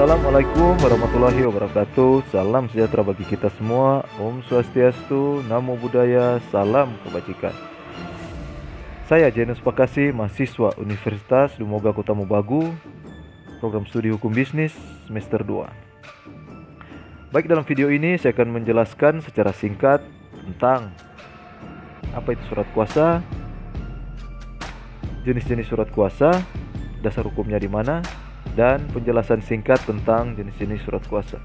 Assalamualaikum warahmatullahi wabarakatuh. Salam sejahtera bagi kita semua. Om Swastiastu, Namo Buddhaya, salam kebajikan. Saya Janus Pakasi, mahasiswa Universitas Dumoga Kota Mobagu, program studi hukum bisnis semester 2. Baik, dalam video ini saya akan menjelaskan secara singkat tentang apa itu surat kuasa, jenis-jenis surat kuasa, dasar hukumnya di mana, dan penjelasan singkat tentang jenis-jenis surat kuasa.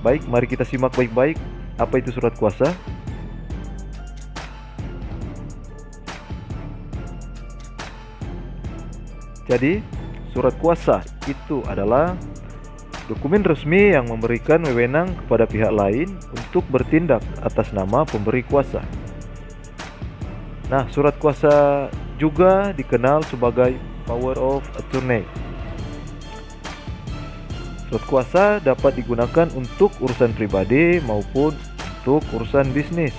Baik, mari kita simak baik-baik apa itu surat kuasa. Jadi, surat kuasa itu adalah dokumen resmi yang memberikan wewenang kepada pihak lain untuk bertindak atas nama pemberi kuasa. Nah, surat kuasa juga dikenal sebagai power of attorney. Surat kuasa dapat digunakan untuk urusan pribadi maupun untuk urusan bisnis.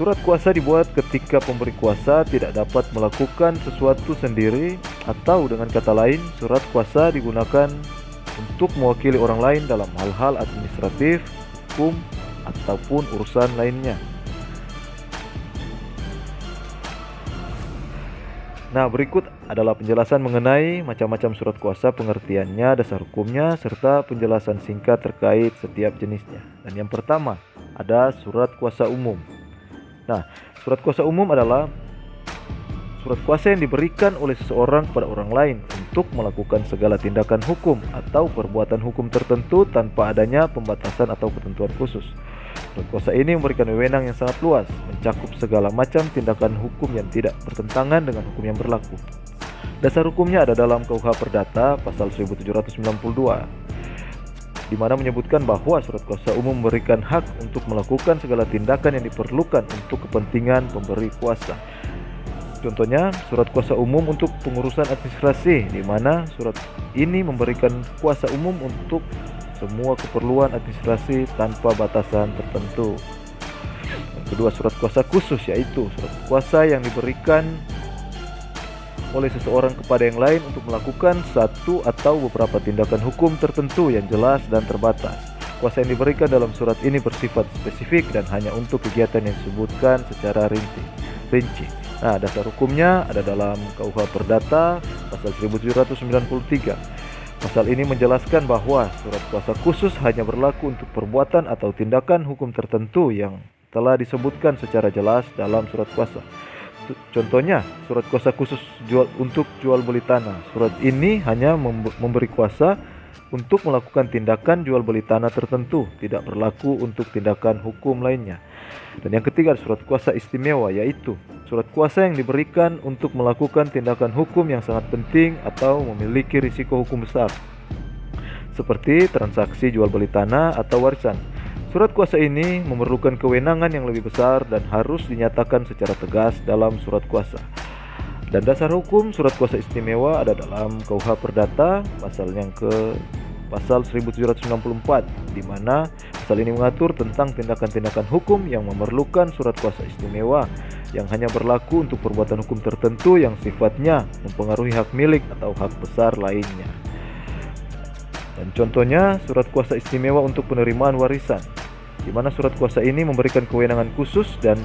Surat kuasa dibuat ketika pemberi kuasa tidak dapat melakukan sesuatu sendiri, atau dengan kata lain, surat kuasa digunakan untuk mewakili orang lain dalam hal-hal administratif, hukum, ataupun urusan lainnya. Nah, berikut adalah penjelasan mengenai macam-macam surat kuasa, pengertiannya, dasar hukumnya, serta penjelasan singkat terkait setiap jenisnya. Dan yang pertama, ada surat kuasa umum. Nah, surat kuasa umum adalah surat kuasa yang diberikan oleh seseorang kepada orang lain untuk melakukan segala tindakan hukum atau perbuatan hukum tertentu tanpa adanya pembatasan atau ketentuan khusus. Surat kuasa ini memberikan wewenang yang sangat luas, mencakup segala macam tindakan hukum yang tidak bertentangan dengan hukum yang berlaku. Dasar hukumnya ada dalam KUH Perdata pasal 1792, di mana menyebutkan bahwa surat kuasa umum memberikan hak untuk melakukan segala tindakan yang diperlukan untuk kepentingan pemberi kuasa. Contohnya, surat kuasa umum untuk pengurusan administrasi, di mana surat ini memberikan kuasa umum untuk semua keperluan administrasi tanpa batasan tertentu. Yang kedua, surat kuasa khusus, yaitu surat kuasa yang diberikan oleh seseorang kepada yang lain untuk melakukan satu atau beberapa tindakan hukum tertentu yang jelas dan terbatas. Kuasa yang diberikan dalam surat ini bersifat spesifik dan hanya untuk kegiatan yang disebutkan secara rinci. Nah, dasar hukumnya ada dalam KUH Perdata pasal 1793. Pasal ini menjelaskan bahwa surat kuasa khusus hanya berlaku untuk perbuatan atau tindakan hukum tertentu yang telah disebutkan secara jelas dalam surat kuasa. Contohnya, surat kuasa khusus untuk jual beli tanah. Surat ini hanya memberi kuasa untuk melakukan tindakan jual beli tanah tertentu, tidak berlaku untuk tindakan hukum lainnya. Dan yang ketiga, surat kuasa istimewa, yaitu surat kuasa yang diberikan untuk melakukan tindakan hukum yang sangat penting atau memiliki risiko hukum besar, seperti transaksi jual beli tanah atau warisan. Surat kuasa ini memerlukan kewenangan yang lebih besar dan harus dinyatakan secara tegas dalam surat kuasa. Dan dasar hukum surat kuasa istimewa ada dalam KUH Perdata pasal 1794, di mana pasal ini mengatur tentang tindakan-tindakan hukum yang memerlukan surat kuasa istimewa yang hanya berlaku untuk perbuatan hukum tertentu yang sifatnya mempengaruhi hak milik atau hak besar lainnya. Dan contohnya, surat kuasa istimewa untuk penerimaan warisan, di mana surat kuasa ini memberikan kewenangan khusus dan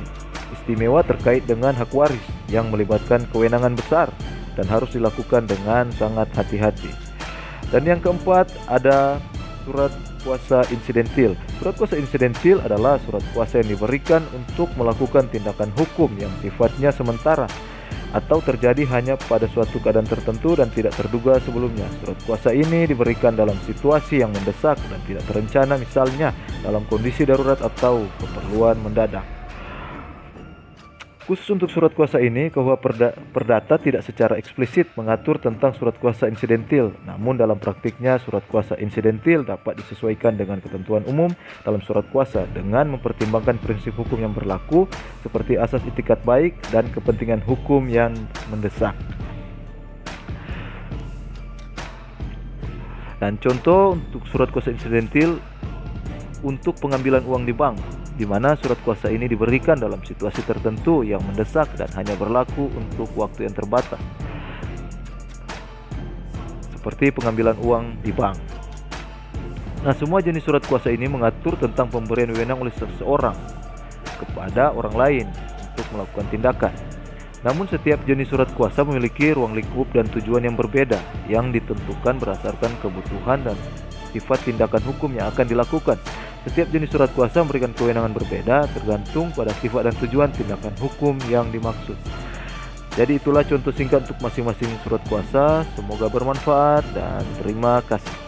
istimewa terkait dengan hak waris yang melibatkan kewenangan besar dan harus dilakukan dengan sangat hati-hati. Dan yang keempat, ada surat kuasa insidentil. Surat kuasa insidentil adalah surat kuasa yang diberikan untuk melakukan tindakan hukum yang sifatnya sementara atau terjadi hanya pada suatu keadaan tertentu dan tidak terduga sebelumnya. Surat kuasa ini diberikan dalam situasi yang mendesak dan tidak terencana, misalnya dalam kondisi darurat atau keperluan mendadak. Khusus untuk surat kuasa ini, KUH Perdata tidak secara eksplisit mengatur tentang surat kuasa insidentil. Namun dalam praktiknya, surat kuasa insidentil dapat disesuaikan dengan ketentuan umum dalam surat kuasa dengan mempertimbangkan prinsip hukum yang berlaku seperti asas itikat baik dan kepentingan hukum yang mendesak. Dan contoh untuk surat kuasa insidentil untuk pengambilan uang di bank. di mana surat kuasa ini diberikan dalam situasi tertentu yang mendesak dan hanya berlaku untuk waktu yang terbatas, seperti pengambilan uang di bank. Nah, semua jenis surat kuasa ini mengatur tentang pemberian wewenang oleh seseorang kepada orang lain untuk melakukan tindakan. Namun setiap jenis surat kuasa memiliki ruang lingkup dan tujuan yang berbeda yang ditentukan berdasarkan kebutuhan dan sifat tindakan hukum yang akan dilakukan. Setiap jenis surat kuasa memberikan kewenangan berbeda tergantung pada sifat dan tujuan tindakan hukum yang dimaksud. Jadi itulah contoh singkat untuk masing-masing surat kuasa. Semoga bermanfaat dan terima kasih.